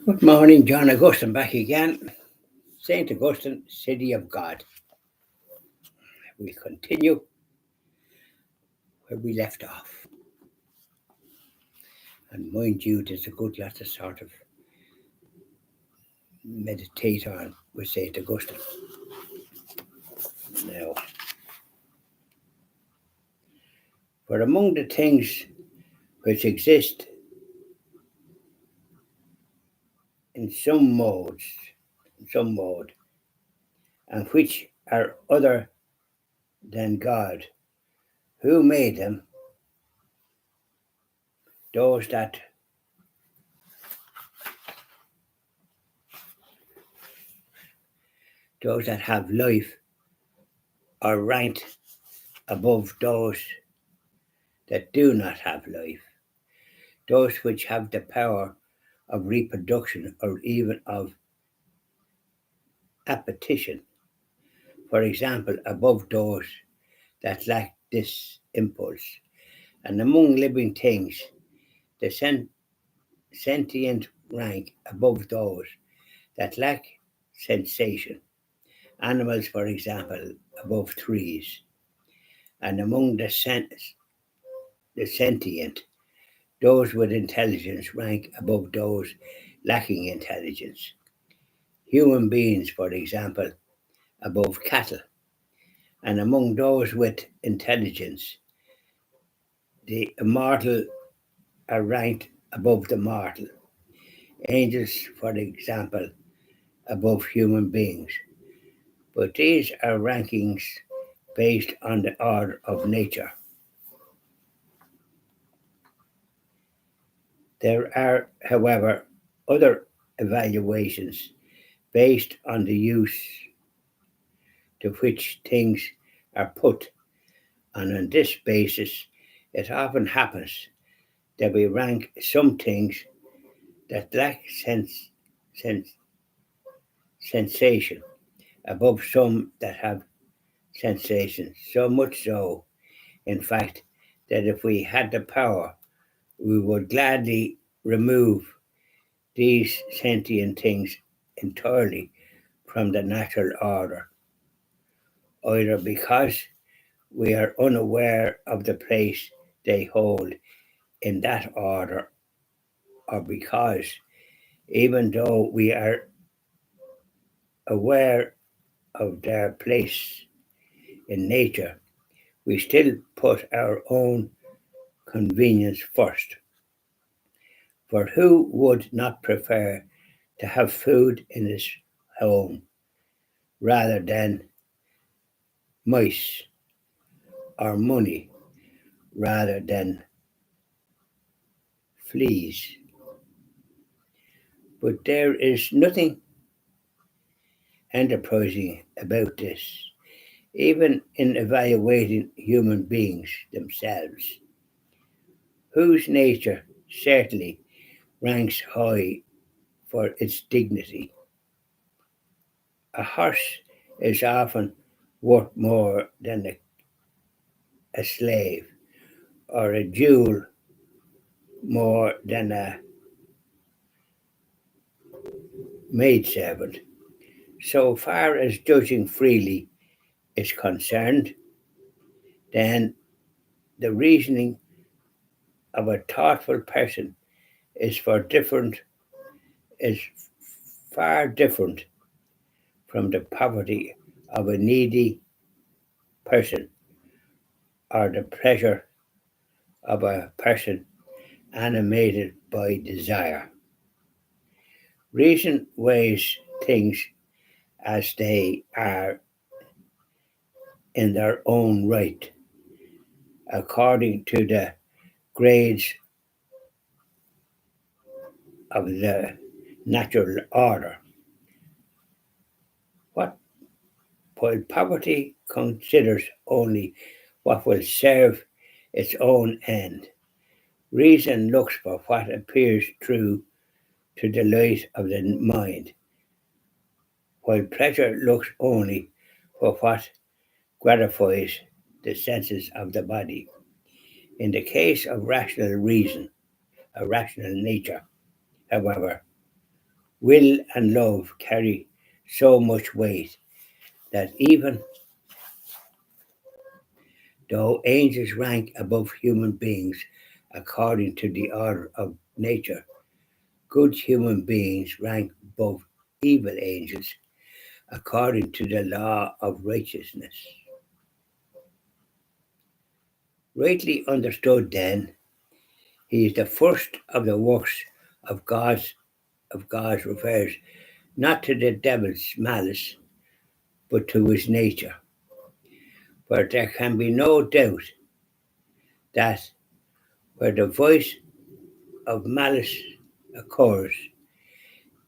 Good morning, John Augustine back again. St. Augustine, City of God. We continue where we left off. And mind you, there's a good lot to sort of meditate on with St. Augustine. Now, for among the things which exist in some mode, and which are other than God, who made them, those that have life are ranked above those that do not have life, those which have the power of reproduction or even of appetition, for example, above those that lack this impulse. And among living things, the sentient rank above those that lack sensation. Animals, for example, above trees. And among the sentient, those with intelligence rank above those lacking intelligence. Human beings, for example, above cattle. And among those with intelligence, the immortal are ranked above the mortal. Angels, for example, above human beings. But these are rankings based on the order of nature. There are, however, other evaluations based on the use to which things are put, and on this basis, it often happens that we rank some things that lack sensation above some that have sensation, so much so, in fact, that if we had the power, we would gladly remove these sentient things entirely from the natural order, either because we are unaware of the place they hold in that order, or because, even though we are aware of their place in nature, we still put our own convenience first. For who would not prefer to have food in his home rather than mice, or money rather than fleas? But there is nothing enterprising about this, even in evaluating human beings themselves, whose nature certainly ranks high for its dignity. A horse is often worth more than a slave, or a jewel more than a maidservant. So far as judging freely is concerned, then the reasoning of a thoughtful person is is far different from the poverty of a needy person, or the pleasure of a person animated by desire. Reason weighs things as they are in their own right, according to the grades of the natural order. What, while poverty considers only what will serve its own end, reason looks for what appears true to the light of the mind, while pleasure looks only for what gratifies the senses of the body. In the case of rational reason, a rational nature, however, Will and love carry so much weight that even though angels rank above human beings according to the order of nature, good human beings rank above evil angels according to the law of righteousness. Rightly understood, then, he is the first of the works of God's refers not to the devil's malice, but to his nature. For there can be no doubt that where the voice of malice occurs,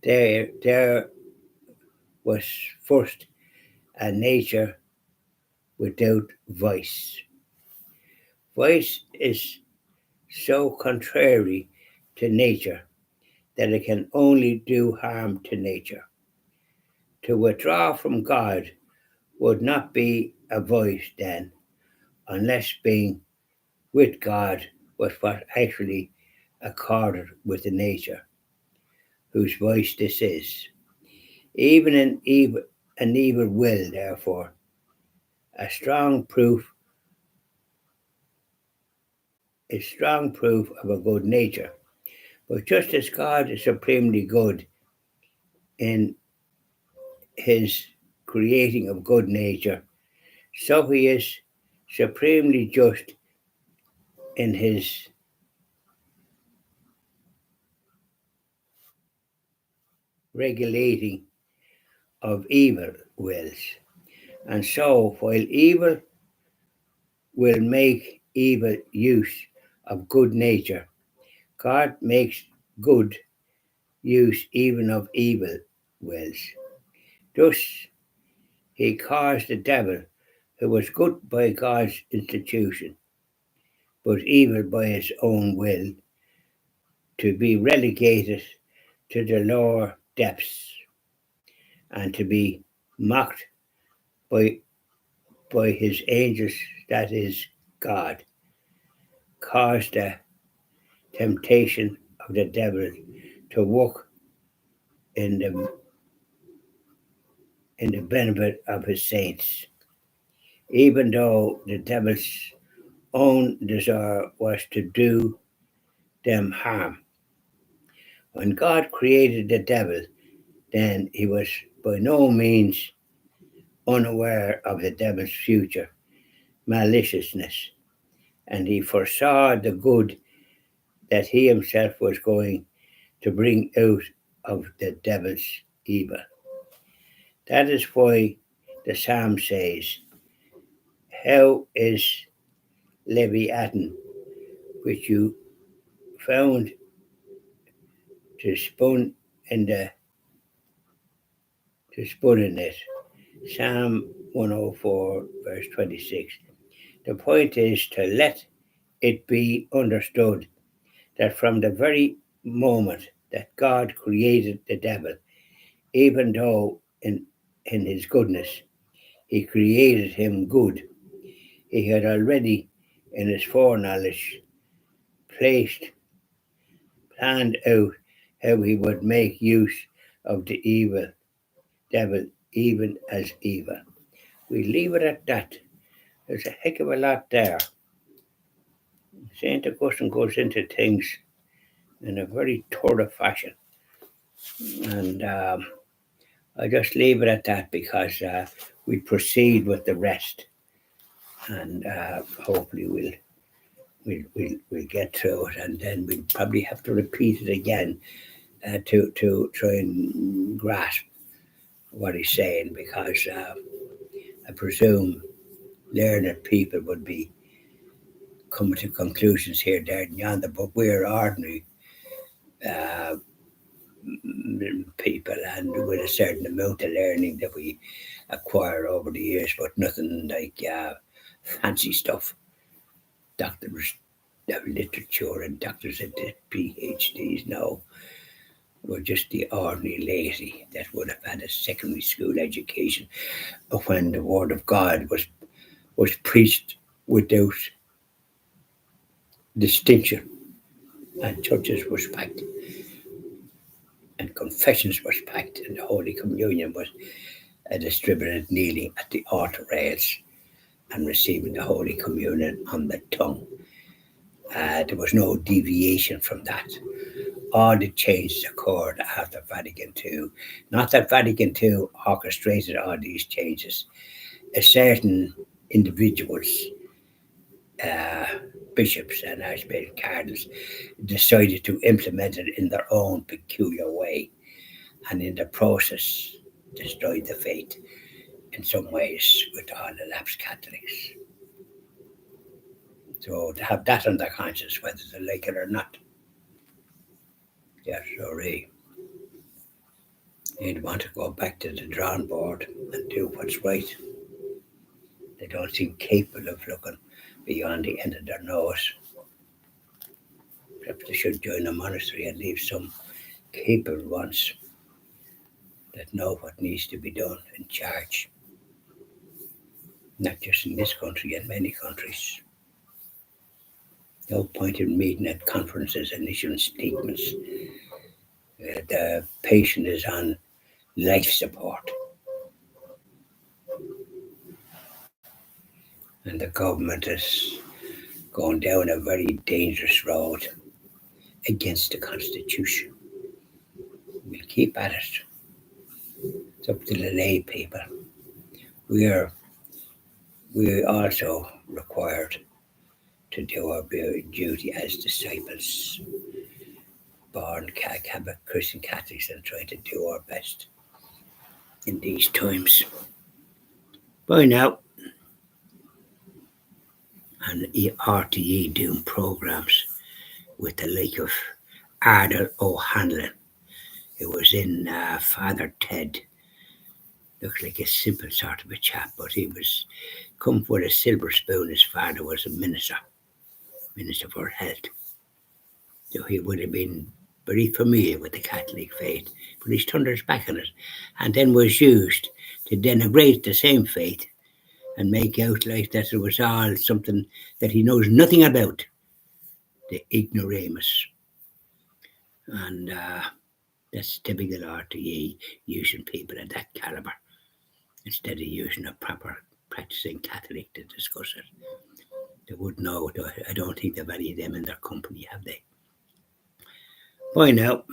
there was first a nature without voice. Voice is so contrary to nature that it can only do harm to nature. To withdraw from God would not be a voice then, unless being with God was what actually accorded with the nature, whose voice this is. Even an evil will, therefore, a strong proof is strong proof of a good nature. But just as God is supremely good in his creating of good nature, so he is supremely just in his regulating of evil wills. And so, while evil will make evil use of good nature, God makes good use even of evil wills. Thus, he caused the devil, who was good by God's institution, but evil by his own will, to be relegated to the lower depths and to be mocked by, by his angels, that is, God, caused the temptation of the devil to work in the benefit of his saints, even though the devil's own desire was to do them harm. When God created the devil, then he was by no means unaware of the devil's future maliciousness, and he foresaw the good that he himself was going to bring out of the devil's evil. That is why the psalm says, "How is Leviathan, which you found to spun in the to spun in it?" Psalm 104, verse 26. The point is to let it be understood that from the very moment that God created the devil, even though in his goodness he created him good, he had already in his foreknowledge planned out how he would make use of the evil devil even as evil. We leave it at that. There's a heck of a lot there. Saint Augustine goes into things in a very thorough fashion. And I just leave it at that because we proceed with the rest. And hopefully we'll get through it. And then we'll probably have to repeat it again to try and grasp what he's saying, because I presume learned people would be coming to conclusions here, there, and yonder, but we're ordinary uh, people, and with a certain amount of learning that we acquire over the years, but nothing like fancy stuff. Doctors of literature and doctors at the PhDs. No, we're just the ordinary lazy that would have had a secondary school education when the word of God was preached without distinction, and churches were packed, and and confessions was packed, and the Holy Communion was distributed kneeling at the altar rails and receiving the Holy Communion on the tongue. There was no deviation from that. All the changes occurred after Vatican II. Not that Vatican II orchestrated all these changes. Certain individuals, uh, bishops and archbishops, cardinals, decided to implement it in their own peculiar way, and in the process destroyed the faith in some ways with all the lapsed Catholics. So to have that on their conscience, whether they like it or not, they're sorry. They'd want to go back to the drawing board and do what's right. They don't seem capable of looking beyond the end of their nose. Perhaps they should join a monastery and leave some capable ones that know what needs to be done in charge. Not just in this country, in many countries. No point in meeting at conferences and issuing statements. The patient is on life support. And the government is going down a very dangerous road against the Constitution. We'll keep at it. It's up to the lay people. We also required to do our duty as disciples, born Christian Catholics, and try to do our best in these times. By now, and RTE doing programmes with the like of Ardal O'Hanlon, who was in Father Ted. Looks like a simple sort of a chap, but he was come with a silver spoon. His father was a minister for health. So he would have been very familiar with the Catholic faith, but he's turned his back on it, and then was used to denigrate the same faith and make out like that it was all something that he knows nothing about, the ignoramus. And that's typical RTE, using people of that calibre instead of using a proper practicing Catholic to discuss it. They would know. I don't think they've any of them in their company, have they? Bye now.